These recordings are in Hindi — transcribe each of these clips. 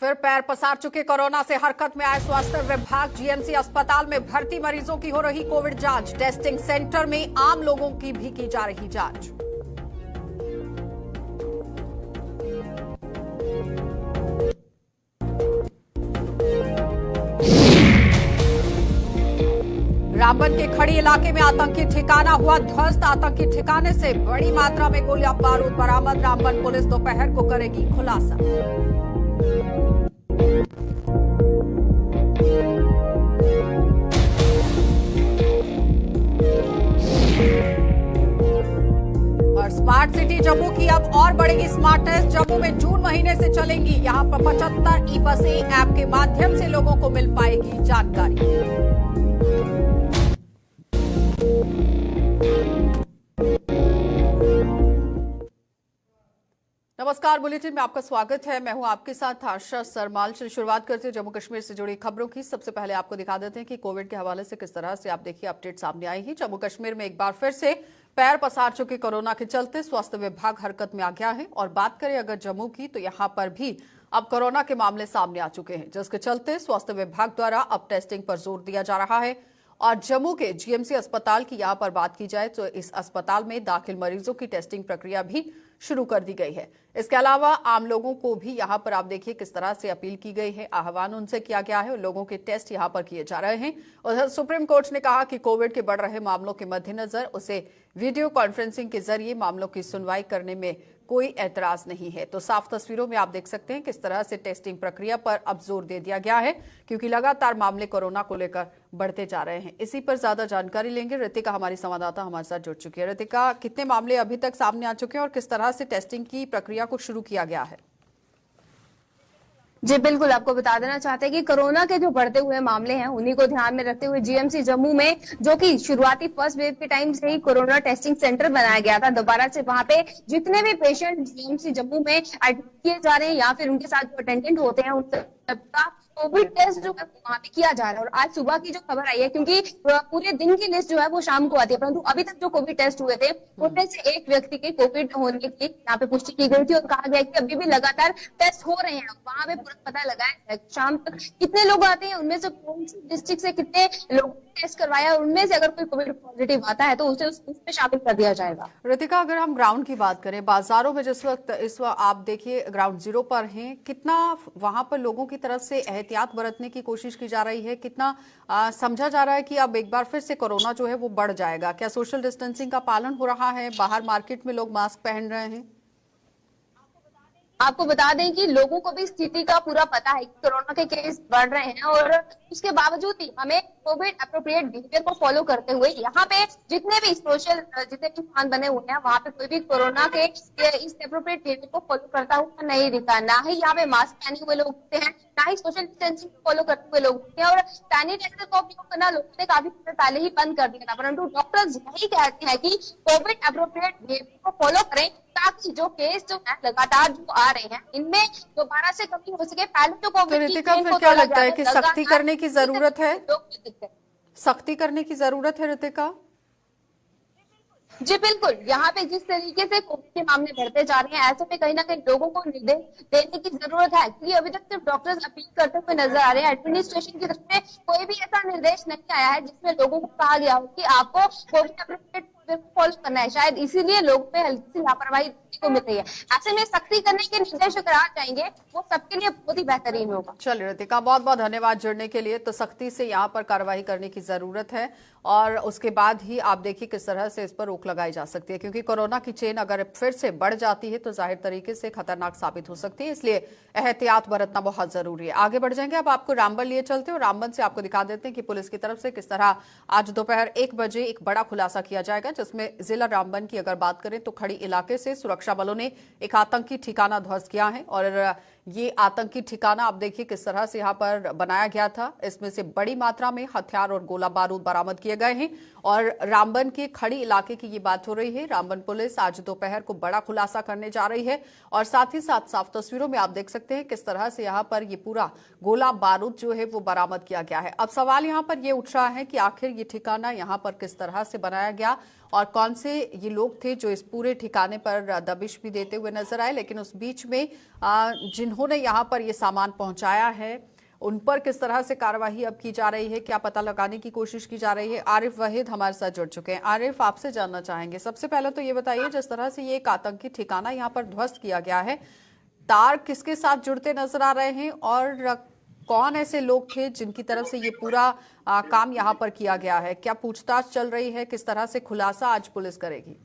फिर पैर पसार चुके कोरोना से हरकत में आए स्वास्थ्य विभाग। जीएमसी अस्पताल में भर्ती मरीजों की हो रही कोविड जांच। टेस्टिंग सेंटर में आम लोगों की भी की जा रही जांच। रामबन के खड़ी इलाके में आतंकी ठिकाना हुआ ध्वस्त। आतंकी ठिकाने से बड़ी मात्रा में गोलियां बारूद बरामद। रामबन पुलिस दोपहर को करेगी खुलासा। और स्मार्ट सिटी जम्मू की अब और बढ़ेगी स्मार्टनेस। जम्मू में जून महीने से चलेंगी यहां पर 75 ई बसें। ऐप के माध्यम से लोगों को मिल पाएगी जानकारी। नमस्कार, बुलेटिन में आपका स्वागत है। मैं हूं आपके साथ आशा सरमाल। से शुरुआत करते हैं जम्मू कश्मीर से जुड़ी खबरों की। सबसे पहले आपको दिखा देते हैं कि कोविड के हवाले से किस तरह से आप देखिए अपडेट सामने आई है। जम्मू कश्मीर में एक बार फिर से पैर पसार चुके कोरोना के चलते स्वास्थ्य विभाग हरकत में आ गया है। और बात करें अगर जम्मू की, तो यहां पर भी अब कोरोना के मामले सामने आ चुके हैं, जिसके चलते स्वास्थ्य विभाग द्वारा अब टेस्टिंग पर जोर दिया जा रहा है। और जम्मू के जीएमसी अस्पताल की यहां पर बात की जाए तो इस अस्पताल में दाखिल मरीजों की टेस्टिंग प्रक्रिया भी शुरू कर दी गई है। इसके अलावा आम लोगों को भी यहां पर आप देखिए किस तरह से अपील की गई है, आह्वान उनसे किया गया है। लोगों के टेस्ट यहां पर किए जा रहे हैं। उधर सुप्रीम कोर्ट ने कहा कि कोविड के बढ़ रहे मामलों के मद्देनजर उसे वीडियो कॉन्फ्रेंसिंग के जरिए मामलों की सुनवाई करने में कोई ऐतराज नहीं है। तो साफ तस्वीरों में आप देख सकते हैं किस तरह से टेस्टिंग प्रक्रिया पर अब जोर दे दिया गया है, क्योंकि लगातार मामले कोरोना को लेकर बढ़ते जा रहे हैं। इसी पर ज्यादा जानकारी लेंगे। ऋतिका हमारी संवाददाता हमारे साथ जुड़ चुकी है। ऋतिका, कितने मामले अभी तक सामने आ चुके हैं और किस तरह से टेस्टिंग की प्रक्रिया को शुरू किया गया है? जी बिल्कुल, आपको बता देना चाहते हैं कि कोरोना के जो बढ़ते हुए मामले हैं उन्हीं को ध्यान में रखते हुए जीएमसी जम्मू में, जो कि शुरुआती फर्स्ट वेव के टाइम से ही कोरोना टेस्टिंग सेंटर बनाया गया था, दोबारा से वहां पे जितने भी पेशेंट जीएमसी जम्मू में एडमिट किए जा रहे हैं या फिर उनके साथ जो अटेंडेंट होते हैं उन सबका कोविड टेस्ट जो है वहां पे किया जा रहा है। और आज सुबह की जो खबर आई है, क्योंकि पूरे दिन की लिस्ट जो है वो शाम को आती है, परंतु अभी तक जो कोविड टेस्ट हुए थे उनमें से एक व्यक्ति के कोविड होने की यहाँ पे पुष्टि की गई थी। और कहा गया कि अभी भी लगातार टेस्ट हो रहे हैं। वहां पे पूरा पता लगाया शाम तक कितने लोग आते हैं, उनमें से कौन सी डिस्ट्रिक्ट से कितने लोग टेस्ट करवाया, और उनमें से अगर कोई कोविड पॉजिटिव आता है तो उसे उसमें शामिल कर दिया जाएगा। ऋतिका, अगर हम ग्राउंड की बात करें, बाजारों में जिस वक्त इस वक्त आप देखिए ग्राउंड जीरो पर हैं, कितना वहां पर लोगों की तरफ से एहतियात बरतने की कोशिश की जा रही है? कितना समझा जा रहा है कि अब एक बार फिर से कोरोना जो है वो बढ़ जाएगा? क्या सोशल डिस्टेंसिंग का पालन हो रहा है? बाहर मार्केट में लोग मास्क पहन रहे हैं? आपको बता दें कि लोगों को भी स्थिति का पूरा पता है कि कोरोना के केस बढ़ रहे हैं, और उसके बावजूद भी हमें कोविड अप्रोप्रिएट बिहेवियर को फॉलो करते हुए यहाँ पे जितने भी सोशल जितने भी स्थान बने हुए हैं वहाँ पे कोई भी कोरोना के इस अप्रोप्रिएट बिहेवियर को फॉलो करता हुआ नहीं दिखा। ना ही यहाँ पे मास्क पहने हुए लोग होते हैं, ना ही सोशल डिस्टेंसिंग को फॉलो करते हुए लोग होते हैं। और सैनिटाइजर का उपयोग करना लोगों ने काफी समय पहले ही बंद कर दिया था, परंतु डॉक्टर्स यही कहते हैं कि कोविड अप्रोप्रिएट बिहेवियर को फॉलो करें, ताकि जो केस जो है लगातार जो आ रहे हैं इनमें दोबारा से कमी हो सके। पहले जो कोविड तो ऋतिका, फिर क्या लगता है कि सख्ती करने की जरूरत है? सख्ती करने की जरूरत है ऋतिका? जी बिल्कुल, यहाँ पे जिस तरीके से कोविड के मामले बढ़ते जा रहे हैं, ऐसे में कहीं ना कहीं लोगों को निर्देश देने की जरूरत है, क्योंकि अभी तक सिर्फ डॉक्टर्स अपील करते हुए नजर आ रहे हैं। एडमिनिस्ट्रेशन की तरफ से कोई भी ऐसा निर्देश नहीं आया है जिसमें लोगों को कहा गया हो कि आपको कोविड अप्रोप्रिएट फॉलो करना है। शायद इसीलिए लोगों में हल्की सी लापरवाही देखने को मिल रही है। ऐसे में सख्ती करने के निर्देश अगर आ जाएंगे वो सबके लिए बहुत ही बेहतरीन होगा। चलिए ऋतिका, बहुत बहुत धन्यवाद जुड़ने के लिए। तो सख्ती से यहाँ पर कार्रवाई करने की जरूरत है, और उसके बाद ही आप देखिए किस तरह से इस पर रोक लगाई जा सकती है, क्योंकि कोरोना की चेन अगर फिर से बढ़ जाती है तो जाहिर तरीके से खतरनाक साबित हो सकती है। इसलिए एहतियात बरतना बहुत जरूरी है। आगे बढ़ जाएंगे, अब आपको रामबन लिए चलते हैं और रामबन से आपको दिखा देते हैं कि पुलिस की तरफ से किस तरह आज दोपहर 1 बजे एक बड़ा खुलासा किया जाएगा, जिसमें जिला रामबन की अगर बात करें तो खड़ी इलाके से सुरक्षा बलों ने एक आतंकी ठिकाना ध्वस्त किया है। और ये आतंकी ठिकाना आप देखिए किस तरह से यहाँ पर बनाया गया था। इसमें से बड़ी मात्रा में हथियार और गोला बारूद बरामद किए गए हैं। और रामबन के खड़ी इलाके की ये बात हो रही है। रामबन पुलिस आज दोपहर को बड़ा खुलासा करने जा रही है, और साथ ही साथ साफ तस्वीरों में आप देख सकते हैं किस तरह से यहाँ पर ये पूरा गोला बारूद जो है वो बरामद किया गया है। अब सवाल यहाँ पर ये उठ रहा है कि आखिर ये ठिकाना यहाँ पर किस तरह से बनाया गया और कौन से ये लोग थे जो इस पूरे ठिकाने पर दबिश भी देते हुए नजर आए। लेकिन उस बीच में जिन्होंने यहाँ पर ये सामान पहुंचाया है उन पर किस तरह से कार्रवाई अब की जा रही है, क्या पता लगाने की कोशिश की जा रही है। आरिफ वहीद हमारे साथ जुड़ चुके हैं। आरिफ, आपसे जानना चाहेंगे, सबसे पहले तो ये बताइए, जिस तरह से ये एक आतंकी ठिकाना यहाँ पर ध्वस्त किया गया है, तार किसके साथ जुड़ते नजर आ रहे हैं और कौन ऐसे लोग थे जिनकी तरफ से ये पूरा काम यहाँ पर किया गया है? क्या पूछताछ चल रही है? किस तरह से खुलासा आज पुलिस करेगी?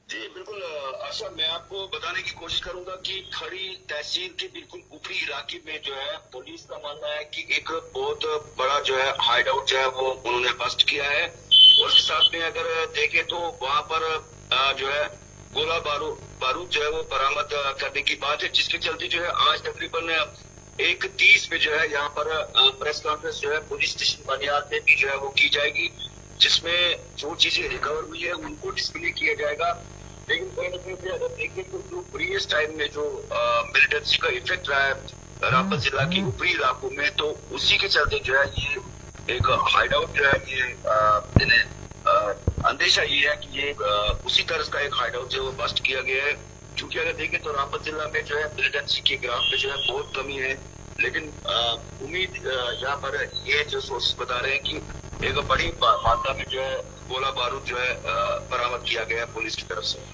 जी बिल्कुल आशा, मैं आपको बताने की कोशिश करूंगा कि खड़ी तहसील के बिल्कुल ऊपरी इलाके में जो है पुलिस का मानना है कि एक बहुत बड़ा जो है हाइड आउट जो है वो उन्होंने बस्ट किया है। और उसके साथ में अगर देखें तो वहां पर जो है गोला बारूद जो है वो बरामद करने की बात है, जिसके चलते जो है आज तकरीबन 1:30 पे जो है यहाँ पर प्रेस कॉन्फ्रेंस जो है पुलिस स्टेशन बनियाद में भी जो है वो की जाएगी, जिसमें जो चीजें रिकवर हुई है उनको डिस्प्ले किया जाएगा। लेकिन कहीं ना कहीं अगर देखें तो जो प्रीवियस टाइम में जो मिलिटेंसी का इफेक्ट रहा है रामबन जिला के ऊपरी इलाकों में, तो उसी के चलते जो है ये एक हाइड आउट जो है ये अंदेशा ये है कि ये उसी तरह का एक हाइड आउट जो बस्ट किया गया है। क्योंकि अगर देखें तो रामबन जिला में जो है मिलिटेंसी के ग्राफ पे जो है बहुत कमी है, लेकिन उम्मीद यहाँ पर ये जो सोर्सेस बता रहे हैं कि एक बड़ी मात्रा में जो है गोला बारूद जो है बरामद किया गया है पुलिस की तरफ से।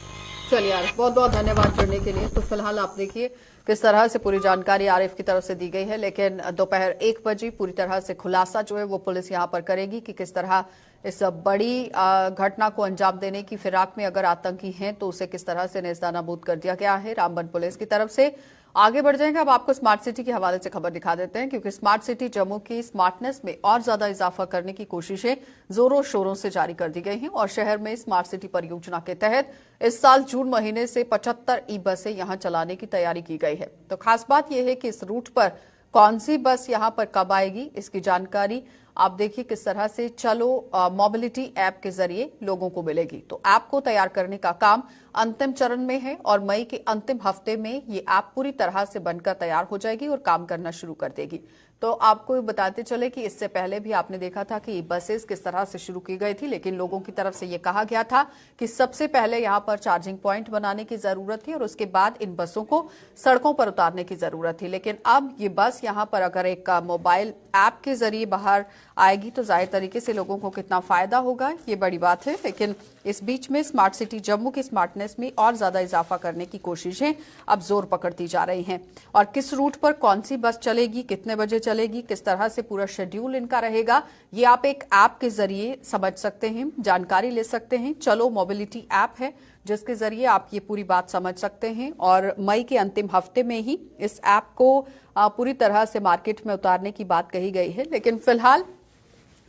चलिए आरिफ, बहुत बहुत धन्यवाद जुड़ने के लिए। तो फिलहाल आप देखिए किस तरह से पूरी जानकारी आरिफ की तरफ से दी गई है, लेकिन दोपहर 1 बजे पूरी तरह से खुलासा जो है वो पुलिस यहाँ पर करेगी कि किस तरह इस बड़ी घटना को अंजाम देने की फिराक में अगर आतंकी हैं तो उसे किस तरह से नेस्तनाबूद कर दिया गया है रामबन पुलिस की तरफ से। आगे बढ़ जाएंगे, अब आपको स्मार्ट सिटी के हवाले से खबर दिखा देते हैं, क्योंकि स्मार्ट सिटी जम्मू की स्मार्टनेस में और ज्यादा इजाफा करने की कोशिशें जोरों शोरों से जारी कर दी गई हैं और शहर में स्मार्ट सिटी परियोजना के तहत इस साल जून महीने से 75 ई बसें यहां चलाने की तैयारी की गई है। तो खास बात यह है कि इस रूट पर कौन सी बस यहां पर कब आएगी, इसकी जानकारी आप देखिए किस तरह से चलो मोबिलिटी ऐप के जरिए लोगों को मिलेगी। तो ऐप को तैयार करने का काम अंतिम चरण में है और मई के अंतिम हफ्ते में ये ऐप पूरी तरह से बनकर तैयार हो जाएगी और काम करना शुरू कर देगी। तो आपको बताते चले कि इससे पहले भी आपने देखा था कि बसेस किस तरह से शुरू की गई थी, लेकिन लोगों की तरफ से ये कहा गया था कि सबसे पहले यहां पर चार्जिंग पॉइंट बनाने की जरूरत थी और उसके बाद इन बसों को सड़कों पर उतारने की जरूरत थी। लेकिन अब ये बस यहां पर अगर एक मोबाइल ऐप के जरिए बाहर आएगी तो जाहिर तरीके से लोगों को कितना फायदा होगा, ये बड़ी बात है। लेकिन इस बीच में स्मार्ट सिटी जम्मू की स्मार्टनेस में और ज्यादा इजाफा करने की कोशिशें अब जोर पकड़ती जा रही हैं। और किस रूट पर कौन सी बस चलेगी, कितने बजे चलेगी, किस तरह से पूरा शेड्यूल इनका रहेगा, ये आप एक ऐप के जरिए समझ सकते हैं, जानकारी ले सकते हैं। चलो मोबिलिटी ऐप है जिसके जरिए आप ये पूरी बात समझ सकते हैं और मई के अंतिम हफ्ते में ही इस ऐप को पूरी तरह से मार्केट में उतारने की बात कही गई है। लेकिन फिलहाल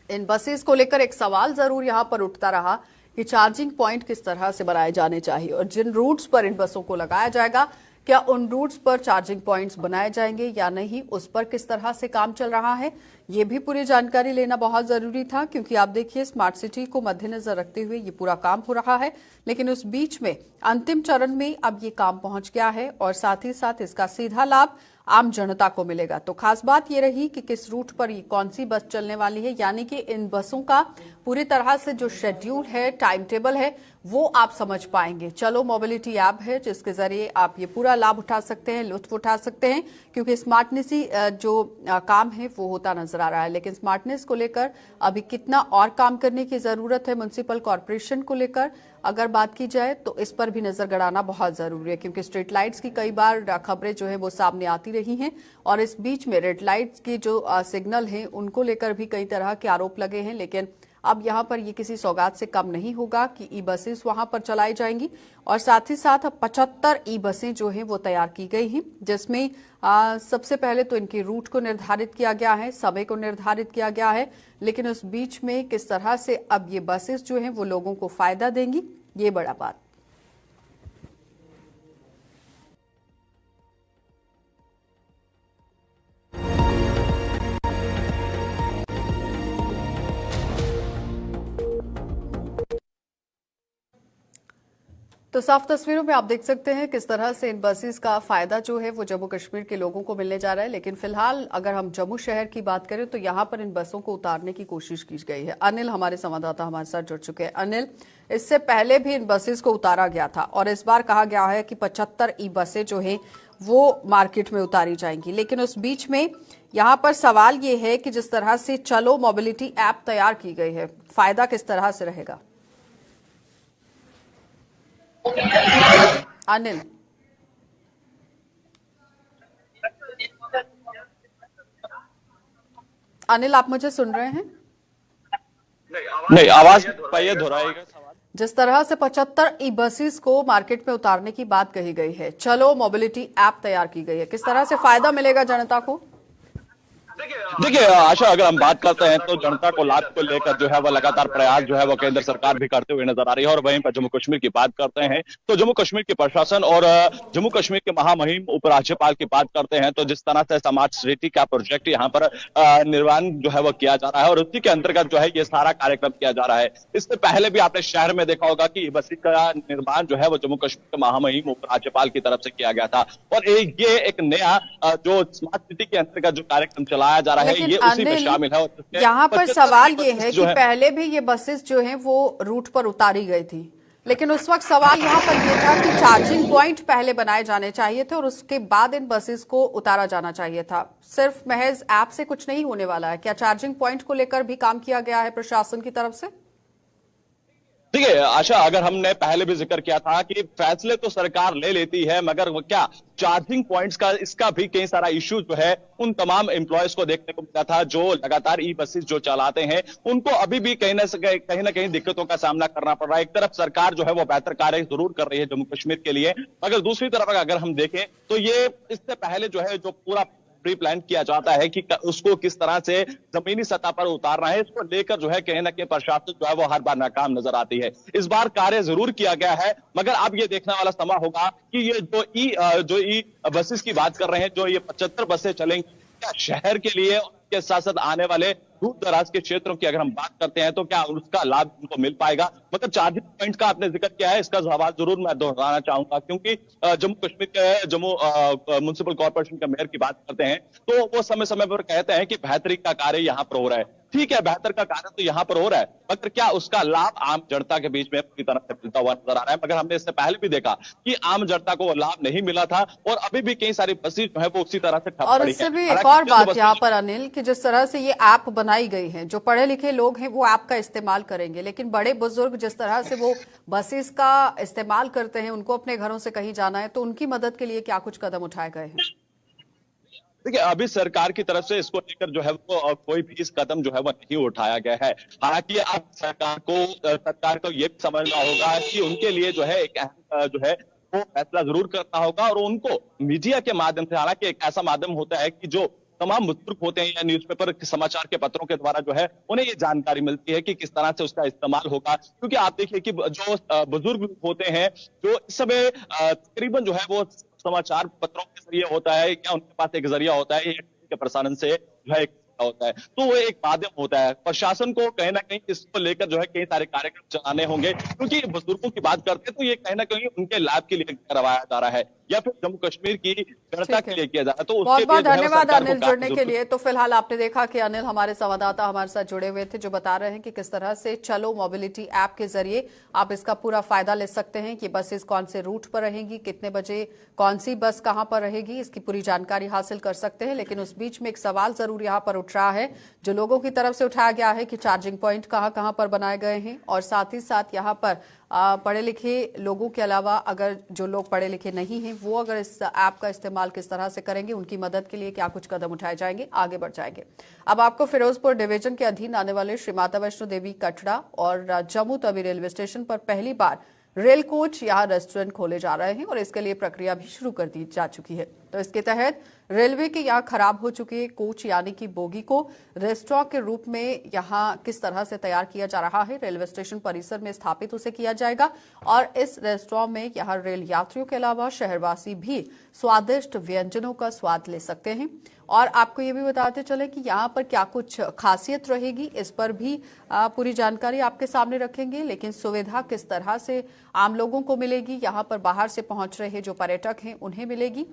इन बसेस को लेकर एक सवाल जरूर यहां पर उठता रहा कि चार्जिंग पॉइंट किस तरह से बनाए जाने चाहिए और जिन रूट्स पर इन बसों को लगाया जाएगा क्या उन रूट्स पर चार्जिंग पॉइंट्स बनाए जाएंगे या नहीं, उस पर किस तरह से काम चल रहा है, ये भी पूरी जानकारी लेना बहुत जरूरी था। क्योंकि आप देखिए स्मार्ट सिटी को मद्देनजर रखते हुए ये पूरा काम हो रहा है, लेकिन उस बीच में अंतिम चरण में अब ये काम पहुंच गया है और साथ ही साथ इसका सीधा लाभ आम जनता को मिलेगा। तो खास बात ये रही कि किस रूट पर ये कौन सी बस चलने वाली है, यानी कि इन बसों का पूरी तरह से जो शेड्यूल है, टाइम टेबल है, वो आप समझ पाएंगे। चलो मोबिलिटी ऐप है जिसके जरिए आप ये पूरा लाभ उठा सकते हैं, लुत्फ उठा सकते हैं, क्योंकि स्मार्टनेस ही जो काम है वो होता नजर आ रहा है। लेकिन स्मार्टनेस को लेकर अभी कितना और काम करने की जरूरत है म्युनिसिपल कॉर्पोरेशन को लेकर अगर बात की जाए तो इस पर भी नजर गड़ाना बहुत जरूरी है, क्योंकि स्ट्रीट लाइट्स की कई बार खबरें जो है वो सामने आती रही हैं और इस बीच में रेड लाइट्स की जो सिग्नल हैं उनको लेकर भी कई तरह के आरोप लगे हैं। लेकिन अब यहां पर ये किसी सौगात से कम नहीं होगा कि ई बसेस वहां पर चलाई जाएंगी और साथ ही साथ 75 ई बसें जो हैं वो तैयार की गई हैं, जिसमें सबसे पहले तो इनके रूट को निर्धारित किया गया है, समय को निर्धारित किया गया है, लेकिन उस बीच में किस तरह से अब ये बसेस जो हैं वो लोगों को फायदा देंगी, ये बड़ा बात। तो साफ तस्वीरों में आप देख सकते हैं किस तरह से इन बसेस का फायदा जो है वो जम्मू कश्मीर के लोगों को मिलने जा रहा है। लेकिन फिलहाल अगर हम जम्मू शहर की बात करें तो यहाँ पर इन बसों को उतारने की कोशिश की गई है। अनिल हमारे संवाददाता हमारे साथ जुड़ चुके हैं। अनिल, इससे पहले भी इन बसेस को उतारा गया था और इस बार कहा गया है कि 75 ई बसें जो है वो मार्केट में उतारी जाएंगी, लेकिन उस बीच में यहाँ पर सवाल ये है कि जिस तरह से चलो मोबिलिटी ऐप तैयार की गई है, फायदा किस तरह से रहेगा? अनिल, अनिल आप मुझे सुन रहे हैं? नहीं, आवाज पाइए, दोहराइएगा सवाल। जिस तरह से 75 ई बसेस को मार्केट में उतारने की बात कही गई है, चलो मोबिलिटी ऐप तैयार की गई है, किस तरह से फायदा मिलेगा जनता को? देखिए आशा, अगर हम बात करते हैं तो जनता को लाभ को लेकर जो है वह लगातार प्रयास जो है वो केंद्र सरकार भी करते हुए नजर आ रही है। और वहीं पर जम्मू कश्मीर की बात करते हैं तो जम्मू कश्मीर के प्रशासन और जम्मू कश्मीर के महामहिम उपराज्यपाल की बात करते हैं तो जिस तरह से स्मार्ट सिटी का प्रोजेक्ट यहाँ पर निर्माण जो है वो किया जा रहा है और उसी के अंतर्गत जो है ये सारा कार्यक्रम किया जा रहा है। इससे पहले भी आपने शहर में देखा होगा कि बसी का निर्माण जो है वो जम्मू कश्मीर के महामहिम उपराज्यपाल की तरफ से किया गया था और ये एक नया जो स्मार्ट सिटी के अंतर्गत जो कार्यक्रम चलाया जा रहा है ये उसी में शामिल है। यहाँ पर सवाल ये है कि पहले भी ये बसेस जो हैं वो रूट पर उतारी गई थी, लेकिन उस वक्त सवाल यहाँ पर ये था कि चार्जिंग पॉइंट पहले बनाए जाने चाहिए थे और उसके बाद इन बसेस को उतारा जाना चाहिए था। सिर्फ महज ऐप से कुछ नहीं होने वाला है, क्या चार्जिंग पॉइंट को लेकर भी काम किया गया है प्रशासन की तरफ से? देखिए आशा, अगर हमने पहले भी जिक्र किया था कि फैसले तो सरकार ले लेती है मगर वो क्या चार्जिंग पॉइंट्स का इसका भी कई सारा इश्यू जो है उन तमाम एम्प्लॉयज को देखने को मिला था जो लगातार ई बसेस जो चलाते हैं उनको अभी भी कहीं ना कहीं दिक्कतों का सामना करना पड़ रहा है। एक तरफ सरकार जो है वो बेहतर कार्य जरूर कर रही है जम्मू कश्मीर के लिए, मगर दूसरी तरफ अगर हम देखें तो ये इससे पहले जो है जो पूरा प्री प्लान किया जाता है कि उसको किस तरह से जमीनी सतह पर उतारना है, इसको लेकर जो है कहीं ना कहीं प्रशासन जो है वो हर बार नाकाम नजर आती है। इस बार कार्य जरूर किया गया है मगर अब ये देखने वाला समय होगा कि ये जो ई बसेस की बात कर रहे हैं, जो ये 75 बसें चलेंगी, क्या शहर के लिए के साथ साथ आने वाले दूर दराज के क्षेत्रों की अगर हम बात करते हैं तो क्या उसका लाभ उनको मिल पाएगा? मतलब चार्जिंग पॉइंट का आपने जिक्र किया है, इसका सवाल जरूर मैं दोहराना चाहूंगा क्योंकि जम्मू कश्मीर के जम्मू म्युनिसिपल कॉर्पोरेशन के मेयर की बात करते हैं तो वो समय समय पर कहते हैं कि बेहतरी का कार्य यहाँ पर हो रहा है। ठीक है, बेहतर का कार्य तो यहाँ पर हो रहा है मगर क्या उसका लाभ आम जनता के बीच में पूरी तरह से मिलता हुआ नजर आ रहा है? मगर हमने इससे पहले भी देखा कि आम जनता को लाभ नहीं मिला था और अभी भी कई सारी बसें जो है वो उसी तरह से ठप पड़ी हैं। और इससे भी एक और बात यहाँ पर अनिल कि जिस तरह से ये ऐप बनाई गई है, जो पढ़े लिखे लोग हैं वो ऐप का इस्तेमाल करेंगे, लेकिन बड़े बुजुर्ग जिस तरह से वो बसेस का इस्तेमाल करते हैं, उनको अपने घरों से कहीं जाना है, तो उनकी मदद के लिए क्या कुछ कदम उठाए गए हैं? देखिए अभी सरकार की तरफ से इसको लेकर जो है वो कोई भी इस कदम जो है वो नहीं उठाया गया है। हालांकि अब सरकार को ये समझना होगा कि उनके लिए जो है एक अहम जो है वो फैसला जरूर करना होगा और उनको मीडिया के माध्यम से, हालांकि एक ऐसा माध्यम होता है कि जो तमाम बुजुर्ग होते हैं या न्यूज़पेपर समाचार के पत्रों के द्वारा जो है उन्हें ये जानकारी मिलती है कि किस तरह से उसका इस्तेमाल होगा। क्योंकि आप देखिए कि जो बुजुर्ग होते हैं जो इस समय तकरीबन जो है वो समाचार पत्रों के जरिए होता है या उनके पास एक जरिया होता है के प्रसारण से जो है होता है, तो वो एक माध्यम होता है। प्रशासन को कहीं ना कहीं इसको लेकर जो है कई सारे कार्यक्रम चलाने होंगे क्योंकि बुजुर्गों की बात करते हैं तो ये कहीं ना कहीं उनके लाभ के लिए करवाया जा रहा है या फिर जम्मू कश्मीर की जनता के लिए किया जा रहा है। तो बहुत बहुत धन्यवाद अनिल जुड़ने के लिए। तो फिलहाल आपने देखा कि अनिल हमारे संवाददाता हमारे साथ जुड़े हुए थे जो बता रहे हैं कि किस तरह से चलो मोबिलिटी ऐप के जरिए आप इसका पूरा फायदा ले सकते हैं कि बसेस कौन से रूट पर रहेंगी, कितने बजे कौन सी बस कहां पर रहेगी, इसकी पूरी जानकारी हासिल कर सकते हैं। लेकिन उस बीच में एक सवाल जरूर यहाँ पर उठ रहा है जो लोगों की तरफ से उठाया गया है कि चार्जिंग पॉइंट कहां कहां पर बनाए गए हैं और साथ ही साथ यहाँ पर पढ़े लिखे लोगों के अलावा अगर जो लोग पढ़े लिखे नहीं हैं वो अगर इस ऐप का इस्तेमाल किस तरह से करेंगे, उनकी मदद के लिए क्या कुछ कदम उठाए जाएंगे, आगे बढ़ जाएंगे। अब आपको फिरोजपुर डिवीजन के अधीन आने वाले श्री माता वैष्णो देवी कटरा और जम्मू तवी रेलवे स्टेशन पर पहली बार रेल कोच यहाँ रेस्टोरेंट खोले जा रहे हैं और इसके लिए प्रक्रिया भी शुरू कर दी जा चुकी है। तो इसके तहत रेलवे के यहाँ खराब हो चुके कोच यानी कि बोगी को रेस्टोरेंट के रूप में यहाँ किस तरह से तैयार किया जा रहा है। रेलवे स्टेशन परिसर में स्थापित उसे किया जाएगा और इस रेस्टोरेंट में यहाँ रेल यात्रियों के अलावा शहरवासी भी स्वादिष्ट व्यंजनों का स्वाद ले सकते हैं। और आपको ये भी बताते चले कि यहाँ पर क्या कुछ खासियत रहेगी, इस पर भी पूरी जानकारी आपके सामने रखेंगे। लेकिन सुविधा किस तरह से आम लोगों को मिलेगी, यहाँ पर बाहर से पहुंच रहे जो पर्यटक हैं उन्हें मिलेगी,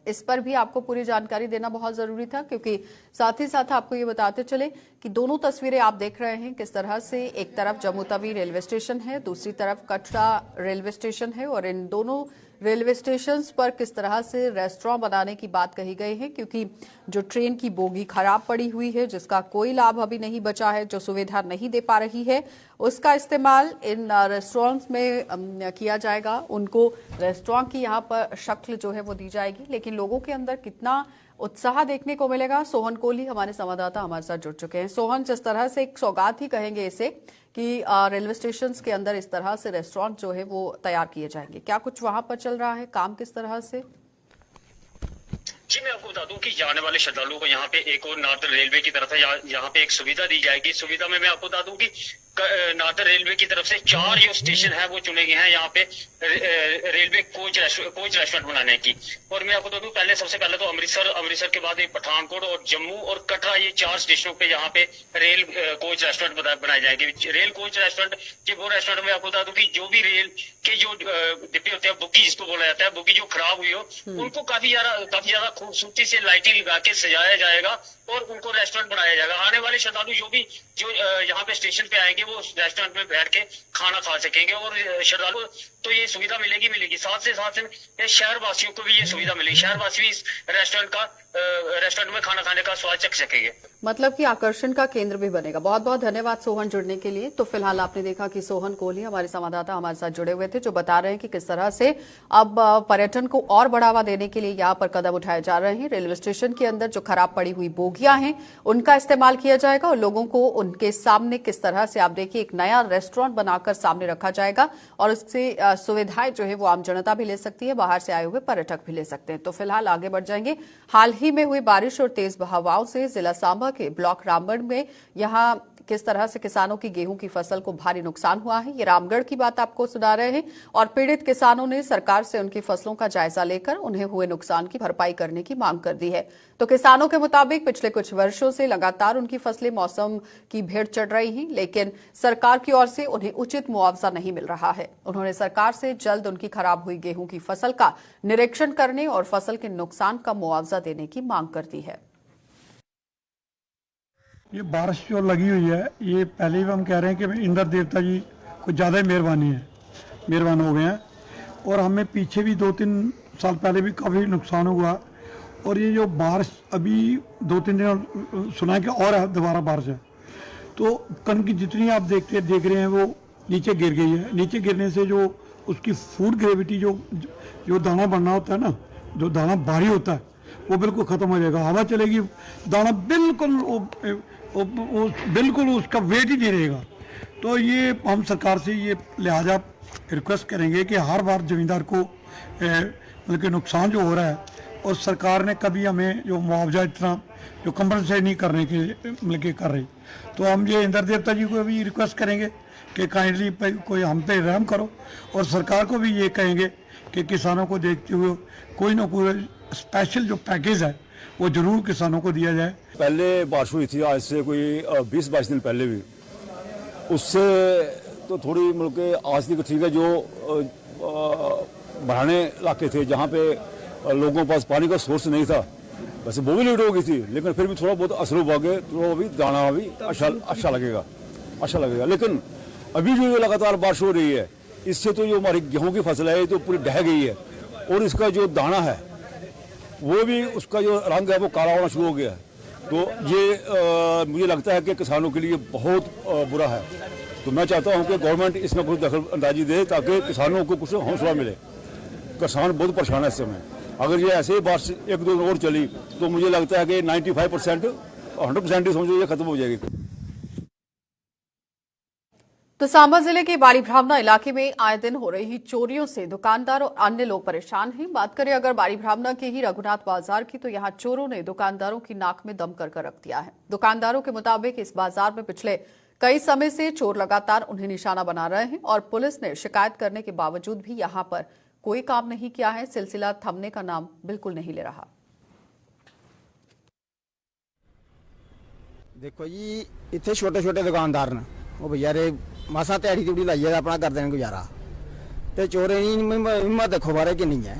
इस पर भी आपको पूरी जानकारी देना बहुत जरूरी था। क्योंकि साथ ही साथ आपको ये बताते चले कि दोनों तस्वीरें आप देख रहे हैं किस तरह से, एक तरफ जम्मू तवी रेलवे स्टेशन है, दूसरी तरफ कटरा रेलवे स्टेशन है और इन दोनों रेलवे स्टेशन पर किस तरह से रेस्टोरेंट बनाने की बात कही गई है। क्योंकि जो ट्रेन की बोगी खराब पड़ी हुई है, जिसका कोई लाभ अभी नहीं बचा है, जो सुविधा नहीं दे पा रही है, उसका इस्तेमाल इन रेस्टोरेंट्स में किया जाएगा। उनको रेस्टोरेंट की यहाँ पर शक्ल जो है वो दी जाएगी। लेकिन लोगों के अंदर कितना उत्साह देखने को मिलेगा, सोहन कोहली हमारे संवाददाता हमारे साथ जुड़ चुके हैं। सोहन, जिस तरह से एक सौगात ही कहेंगे इसे कि रेलवे स्टेशन के अंदर इस तरह से रेस्टोरेंट जो है वो तैयार किए जाएंगे, क्या कुछ वहां पर चल रहा है, काम किस तरह से? जी, मैं आपको बता दूं कि जाने वाले श्रद्धालुओं को यहाँ पे एक और नार्दर्न रेलवे की तरफ से यहाँ पे एक सुविधा दी जाएगी। सुविधा में मैं आपको बता दूं कि नार्दर्न रेलवे की तरफ से 4 जो स्टेशन है वो चुने गए हैं यहाँ पे रेलवे कोच रेस्टोरेंट बनाने की। और मैं आपको बता दूं सबसे पहले तो अमृतसर के बाद एक पठानकोट और जम्मू और कटरा, ये 4 स्टेशनों पे यहाँ पे रेल कोच रेस्टोरेंट बनाए जाएंगे। रेल कोच रेस्टोरेंट के वो रेस्टोरेंट में आपको बता दूं कि जो भी रेल के जो डिब्बे होते हैं, बुग्गी जिसको बोला जाता है, बुग्गी जो खराब हुई हो उनको काफी ज्यादा खूबसूरती से लाइटिंग लगा के सजाया जाएगा और उनको रेस्टोरेंट बनाया जाएगा। आने वाले श्रद्धालु जो यहाँ पे स्टेशन पे आएंगे वो रेस्टोरेंट में बैठ के खाना खा सकेंगे और श्रद्धालु तो ये सुविधा मिलेगी। साथ में शहर वासियों को भी ये सुविधा मिलेगी। शहरवासी भी इस रेस्टोरेंट में खाना खाने का स्वाद चख सकेंगे। मतलब कि आकर्षण का केंद्र भी बनेगा। बहुत बहुत धन्यवाद सोहन जुड़ने के लिए। तो फिलहाल आपने देखा कि सोहन कोहली हमारे संवाददाता हमारे साथ जुड़े हुए थे, जो बता रहे हैं कि किस तरह से अब पर्यटन को और बढ़ावा देने के लिए यहाँ पर कदम उठाए जा रहे हैं। रेलवे स्टेशन के अंदर जो खराब पड़ी हुई बोगियां हैं उनका इस्तेमाल किया जाएगा और लोगों को उनके सामने किस तरह से, आप देखिए, एक नया रेस्टोरेंट बनाकर सामने रखा जाएगा और उससे सुविधाएं जो है वो आम जनता भी ले सकती है, बाहर से आए हुए पर्यटक भी ले सकते हैं। तो फिलहाल आगे बढ़ जाएंगे। हाल ही में हुई बारिश और तेज हवाओं से जिला सांबा के ब्लॉक रामगढ़ में यहाँ किस तरह से किसानों की गेहूं की फसल को भारी नुकसान हुआ है, ये रामगढ़ की बात आपको सुना रहे हैं। और पीड़ित किसानों ने सरकार से उनकी फसलों का जायजा लेकर उन्हें हुए नुकसान की भरपाई करने की मांग कर दी है। तो किसानों के मुताबिक पिछले कुछ वर्षों से लगातार उनकी फसलें मौसम की भेंट चढ़ रही हैं, लेकिन सरकार की ओर से उन्हें उचित मुआवजा नहीं मिल रहा है। उन्होंने सरकार से जल्द उनकी खराब हुई गेहूं की फसल का निरीक्षण करने और फसल के नुकसान का मुआवजा देने की मांग कर दी है। ये बारिश जो लगी हुई है, ये पहले ही हम कह रहे हैं कि इंद्र देवता जी कुछ ज़्यादा ही मेहरबान हो गए हैं। और हमें पीछे भी 2-3 साल पहले भी काफ़ी नुकसान हुआ। और ये जो बारिश अभी 2-3 दिन सुना है कि और है, दोबारा बारिश है, तो कणक की जितनी आप देख रहे हैं वो नीचे गिर गई है। नीचे गिरने से जो उसकी फूड ग्रेविटी जो दाना बनना होता है ना, जो दाना भारी होता है, वो बिल्कुल ख़त्म हो जाएगा। हवा चलेगी, दाना बिल्कुल उसका वेट ही नहीं रहेगा। तो ये हम सरकार से ये लिहाजा रिक्वेस्ट करेंगे कि हर बार ज़मींदार को मतलब कि नुकसान जो हो रहा है और सरकार ने कभी हमें जो मुआवजा इतना जो कंपनसेट नहीं करने के मतलब कि कर रही, तो हम ये इंद्र देवता जी को भी रिक्वेस्ट करेंगे कि काइंडली कोई हम पे रहम करो। और सरकार को भी ये कहेंगे कि किसानों को देखते हुए कोई ना कोई स्पेशल जो पैकेज है वो जरूर किसानों को दिया जाए। पहले बारिश हुई थी आज से कोई 20-22 दिन पहले भी, उससे तो थोड़ी मतलब के आज तक ठीक है। जो बढ़ाने इलाके थे जहाँ पे लोगों के पास पानी का सोर्स नहीं था, वैसे वो भी लेट हो गई थी, लेकिन फिर भी थोड़ा बहुत असर हुआ के तो अभी दाना भी अच्छा लगेगा। लेकिन अभी जो लगातार बारिश हो रही है, इससे तो जो हमारी गेहूँ की फसल है तो पूरी ढह गई है और इसका जो दाना है वो भी, उसका जो रंग है वो काला होना शुरू हो गया है। तो ये मुझे लगता है कि किसानों के लिए बहुत बुरा है। तो मैं चाहता हूं कि गवर्नमेंट इसमें कुछ दखल अंदाजी दे ताकि किसानों को कुछ हौसला मिले। किसान बहुत परेशान है इस समय। अगर ये ऐसे ही बारिश 1-2 दिन और चली तो मुझे लगता है कि 95% 100% ही समझो ये खत्म हो जाएगी। तो सांबा जिले के बाड़ी ब्राह्मणा इलाके में आए दिन हो रही चोरियों से दुकानदार और अन्य लोग परेशान हैं। बात करें अगर बाड़ी ब्राह्मणा के ही रघुनाथ बाजार की, तो यहां चोरों ने दुकानदारों की नाक में दम कर रख दिया है। दुकानदारों के मुताबिक इस बाजार में पिछले कई समय से चोर लगातार उन्हें निशाना बना रहे हैं और पुलिस ने शिकायत करने के बावजूद भी यहां पर कोई काम नहीं किया है। सिलसिला थमने का नाम बिल्कुल नहीं ले रहा। देखो जी, इतने छोटे छोटे दुकानदार ने वो बेचारे मासा ध्याड़ी धूड़ी लाइए अपना करते हैं गुजारा। तो चोरें हिम्मत देखो बारे कि नहीं है,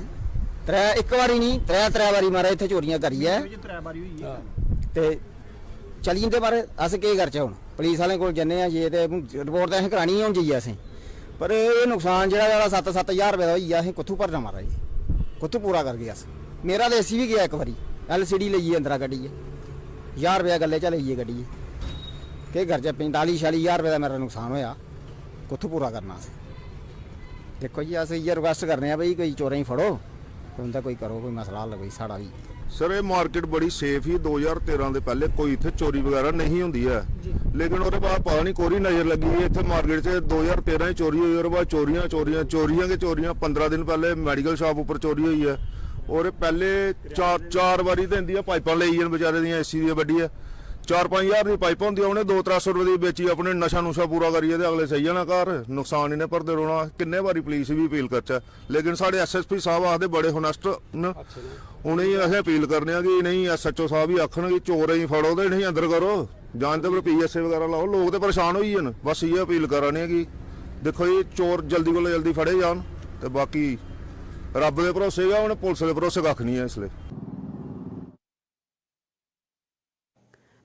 एक बारी नहीं त्रै बारी मारा इतने चोरियां करी है। चली जंदे मारे अस केह् करचै हुण, पुलिस वाले कोल जन्ने आ जे ते रिपोर्ट तो असें करानी हुण जाइए असें, पर ये नुकसान जेह्ड़ा 7-7 हज़ार रपेऽ दा होई गेआ, असें कुत्थूं भरना महाराज, कुत्थूं पूरा करगे अस। मेरा तो एसी भी गया एक बारी, LCD लेइयै अंदरा कड्ढियै 1000 रपेआ गल्ले चा लेइयै कड्ढियै, केह् करचै 45-46 हज़ार रपेऽ दा मेरा नुकसान होया, कुत्थूं पूरा करना असें। देखो जी, अस इ'यै रिक्वेस्ट करने आ भाई कोई चोरें गी फड़ो, उं'दा कोई करो कोई मसला हल कोई साढ़ा भी। सर ये मार्केट बड़ी सेफ ही 2013 ਦੇ ਪਹਿਲੇ ਕੋਈ ਇੱਥੇ ਚੋਰੀ ਵਗੈਰਾ ਨਹੀਂ ਹੁੰਦੀ ਹੈ, ਲੇਕਿਨ ਉਹਦੇ ਬਾਅਦ ਪਤਾ ਨਹੀਂ ਕੋਰੀ ਨਜ਼ਰ ਲੱਗੀ ਹੈ ਇੱਥੇ ਮਾਰਕੀਟ 'ਚ 2013 ਹੀ ਚੋਰੀ ਹੋਈ, ਉਹਦੇ ਬਾਅਦ ਚੋਰੀਆਂ 15 ਦਿਨ ਪਹਿਲੇ ਮੈਡੀਕਲ ਸ਼ਾਪ ਉੱਪਰ ਚੋਰੀ ਹੋਈ ਹੈ, ਔਰ ਪਹਿਲੇ ਚਾਰ ਵਾਰੀ ਤੇ ਹੁੰਦੀ ਹੈ ਪਾਈਪਾਂ ਲਈ ਜਨ ਵਿਚਾਰੇ ਦੀਆਂ AC ਦੀਆਂ ਵੱਡੀਆਂ 4-5 ਹਜ਼ਾਰ ਦੀ ਪਾਈਪ ਹੁੰਦੀ, ਉਹਨੇ 200-300 ਰੁਪਏ ਦੀ ਵੇਚੀ, ਆਪਣੇ ਨਸ਼ਾ ਪੂਰਾ ਕਰੀਏ ਤੇ ਅਗਲੇ ਸਹੀ ਜਾਣਾ ਘਰ, ਨੁਕਸਾਨ ਇਹਨੇ ਭਰਦੇ ਰੋਣਾ। ਕਿੰਨੇ ਵਾਰੀ ਪੁਲਿਸ ਵੀ ਅਪੀਲ ਕਰਚਾ, ਲੇਕਿਨ ਸਾਡੇ SSP ਸਾਹਿਬ ਆਖਦੇ ਬੜੇ ਹੋਨੈਸਟ ਨੇ, ਹੁਣੇ ਹੀ ਅਸੀਂ ਅਪੀਲ ਕਰਨੇ ਆ ਕਿ ਨਹੀਂ SHO ਸਾਹਿਬ ਹੀ ਆਖਣਗੇ ਚੋਰ ਹੀ ਫੜੋ ਤੇ ਨਹੀਂ ਅੰਦਰ ਕਰੋ, ਜਾਂਦੇ ਪਰ PSA ਵਗੈਰਾ ਲਾਓ, ਲੋਕ ਤੇ ਪਰੇਸ਼ਾਨ ਹੋਈ ਜਨ। ਬਸ ਇਹ ਅਪੀਲ ਕਰਾਂਗੇ ਕਿ ਦੇਖੋ ਇਹ ਚੋਰ ਜਲਦੀ ਕੋਲ ਜਲਦੀ ਫੜੇ ਜਾਣ, ਤੇ ਬਾਕੀ ਰੱਬ ਦੇ ਭਰੋਸੇ ਆ, ਹੁਣ ਪੁਲਿਸ ਦੇ ਭਰੋਸੇ ਕੱਖ ਨਹੀਂ ਹੈ ਇਸ ਲਈ।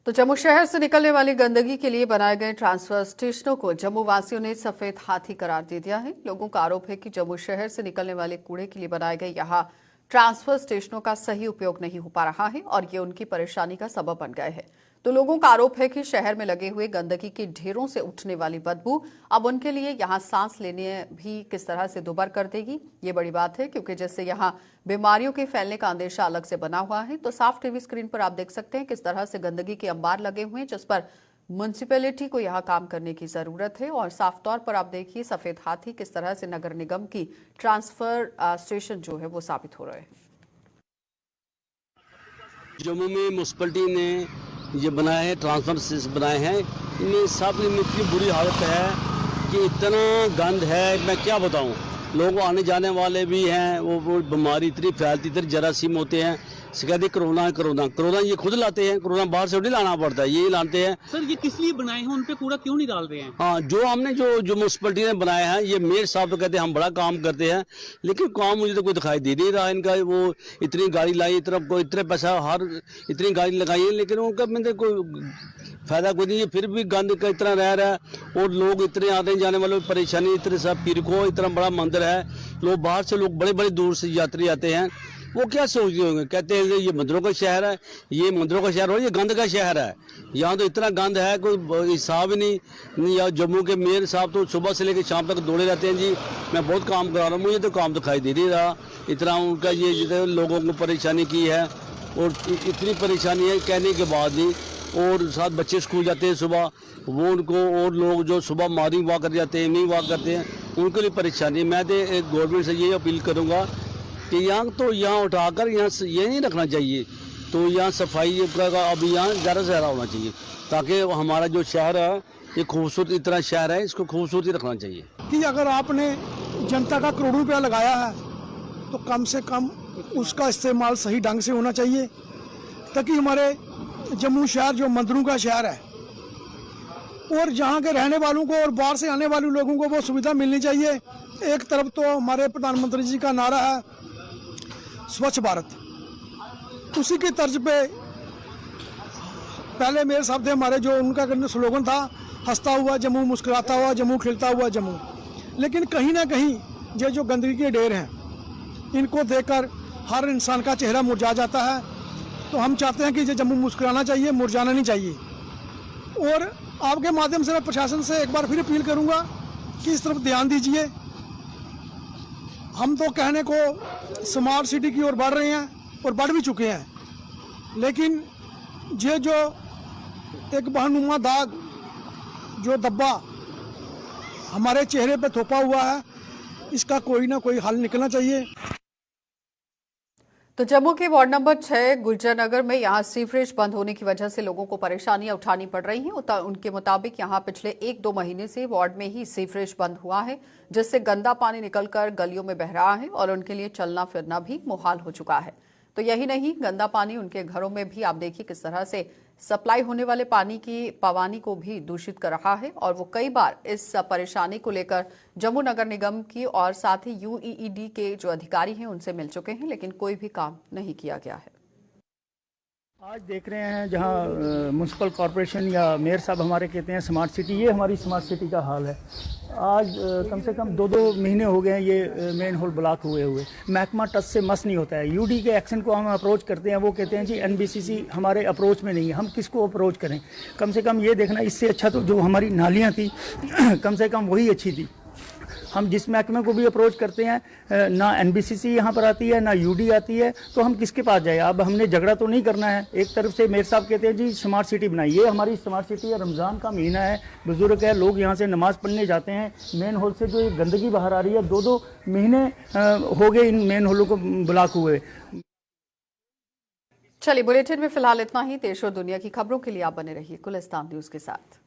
तो जम्मू शहर से निकलने वाली गंदगी के लिए बनाए गए ट्रांसफर स्टेशनों को जम्मू वासियों ने सफेद हाथी करार दे दिया है। लोगों का आरोप है कि जम्मू शहर से निकलने वाले कूड़े के लिए बनाए गए यहाँ ट्रांसफर स्टेशनों का सही उपयोग नहीं हो पा रहा है और ये उनकी परेशानी का सबब बन गए हैं। तो लोगों का आरोप है कि शहर में लगे हुए गंदगी के ढेरों से उठने वाली बदबू अब उनके लिए यहाँ सांस लेने भी किस तरह से दुभर कर देगी। ये बड़ी बात है क्योंकि जैसे यहाँ बीमारियों के फैलने का अंदेशा अलग से बना हुआ है, तो साफ टीवी स्क्रीन पर आप देख सकते हैं किस तरह से गंदगी के अंबार लगे हुए हैं, जिस पर म्युनिसिपैलिटी को यहाँ काम करने की जरूरत है। और साफ तौर पर आप देखिए सफेद हाथी किस तरह से नगर निगम की ट्रांसफर स्टेशन जो है वो साबित हो रहे हैं। जम्मू में म्युनिसिपैलिटी ने ये बनाए हैं, ट्रांसफर स्टेशन बनाए हैं, इनमें सब में इतनी बुरी हालत है कि इतना गंद है, मैं क्या बताऊं। लोग आने जाने वाले भी हैं, वो बीमारी इतनी फैलती, इतने जरासीम होते हैं, शिकायत कोरोना ये खुद लाते हैं, कोरोना बाहर से नहीं लाना पड़ता है, ये लाते हैं। सर ये किस लिए बनाए हैं, उन पे कूड़ा क्यों नहीं डाल रहे हैं? हाँ, जो हमने जो म्युनिसिपैलिटी ने बनाए हैं, ये मेयर साहब तो कहते हैं हम बड़ा काम करते हैं, लेकिन काम मुझे तो कोई दिखाई दे नहीं रहा इनका। वो इतनी गाड़ी लाई, इतने पैसा इतनी गाड़ी लगाई है, लेकिन उनका मैंने कोई फायदा कोई नहीं है, फिर भी गंद का इतना रह रहा है और लोग इतने आने जाने वालों की परेशानी, इतने सब पीर को इतना बड़ा मंदिर है, लोग बाहर से लोग बड़े दूर से यात्री आते हैं, वो क्या सोचते होंगे, कहते हैं ये मंदिरों का शहर है, ये मंदिरों का शहर हो, ये गंद का शहर है। यहाँ तो इतना गंद है कोई हिसाब ही नहीं। या जम्मू के मेयर साहब तो सुबह से लेकर शाम तक दौड़े रहते हैं, जी मैं बहुत काम करा रहा हूँ, मुझे तो काम दिखाई दे नहीं रहा। इतना उनका ये जितने लोगों को परेशानी की है, और इतनी परेशानी है कहने के बाद भी। और साथ बच्चे स्कूल जाते हैं सुबह, वो उनको, और लोग जो सुबह मॉर्निंग वॉक कर जाते हैं, इवनिंग वॉक करते हैं, उनके लिए परेशानी। मैं तो गवर्नमेंट से ये अपील करूँगा कि यहाँ उठाकर यहाँ ये नहीं रखना चाहिए, तो यहाँ सफाई का अभियान ज़्यादा से ज़्यादा होना चाहिए, ताकि हमारा जो शहर है ये खूबसूरत इतना शहर है, इसको खूबसूरती रखना चाहिए। कि अगर आपने जनता का करोड़ों रुपया लगाया है तो कम से कम उसका इस्तेमाल सही ढंग से होना चाहिए, ताकि हमारे जम्मू शहर जो मंदिरों का शहर है और जहाँ के रहने वालों को और बाहर से आने वाले लोगों को वो सुविधा मिलनी चाहिए। एक तरफ तो हमारे प्रधानमंत्री जी का नारा है स्वच्छ भारत, उसी की तर्ज पे पहले मेयर साहब थे हमारे, जो उनका स्लोगन था हंसता हुआ जम्मू, मुस्कुराता हुआ जम्मू, खिलता हुआ जम्मू। लेकिन कहीं ना कहीं ये जो गंदगी के ढेर हैं, इनको देखकर हर इंसान का चेहरा मुरझा जाता है। तो हम चाहते हैं कि ये जम्मू मुस्कुराना चाहिए, मुरझाना नहीं चाहिए। और आपके माध्यम से मैं प्रशासन से एक बार फिर अपील करूंगा कि इस तरफ ध्यान दीजिए। हम तो कहने को स्मार्ट सिटी की ओर बढ़ रहे हैं और बढ़ भी चुके हैं, लेकिन ये जो एक बहनुमा दाग, जो धब्बा हमारे चेहरे पे थोपा हुआ है, इसका कोई ना कोई हल निकलना चाहिए। तो जम्मू के वार्ड नंबर 6 गुर्जरनगर में यहां सीवरेज बंद होने की वजह से लोगों को परेशानियां उठानी पड़ रही हैं। उनके मुताबिक यहां पिछले 1-2 महीने से वार्ड में ही सीवरेज बंद हुआ है, जिससे गंदा पानी निकलकर गलियों में बह रहा है और उनके लिए चलना फिरना भी मुहाल हो चुका है। तो यही नहीं, गंदा पानी उनके घरों में भी आप देखिए किस तरह से सप्लाई होने वाले पानी की पवानी को भी दूषित कर रहा है। और वो कई बार इस परेशानी को लेकर जम्मू नगर निगम की और साथ ही यूईडी के जो अधिकारी हैं उनसे मिल चुके हैं, लेकिन कोई भी काम नहीं किया गया है। आज देख रहे हैं जहां म्यूनसिपल कॉरपोरेशन या मेयर साहब हमारे कहते हैं स्मार्ट सिटी, ये हमारी स्मार्ट सिटी का हाल है। आज कम से कम 2-2 महीने हो गए हैं ये मेन होल ब्लॉक हुए। महकमा टच से मस नहीं होता है। यूडी के एक्शन को हम अप्रोच करते हैं, वो कहते हैं जी एनबीसीसी हमारे अप्रोच में नहीं है। हम किसको अप्रोच करें? कम से कम ये देखना, इससे अच्छा तो जो हमारी नालियाँ थी कम से कम वही अच्छी थी। हम जिस महकमे को भी अप्रोच करते हैं, ना एनबीसीसी यहाँ पर आती है ना यूडी आती है, तो हम किसके पास जाए? अब हमने झगड़ा तो नहीं करना है। एक तरफ से मेयर साहब कहते हैं जी स्मार्ट सिटी बनाई, ये हमारी स्मार्ट सिटी है। रमज़ान का महीना है, बुजुर्ग है, लोग यहाँ से नमाज पढ़ने जाते हैं। मेन होल से जो ये गंदगी बाहर आ रही है, 2-2 महीने हो गए इन मेन होलों को ब्लॉक हुए। चलिए, बुलेटिन में फिलहाल इतना ही। देश और दुनिया की खबरों के लिए आप बने रहिए गुलिस्तान न्यूज के साथ।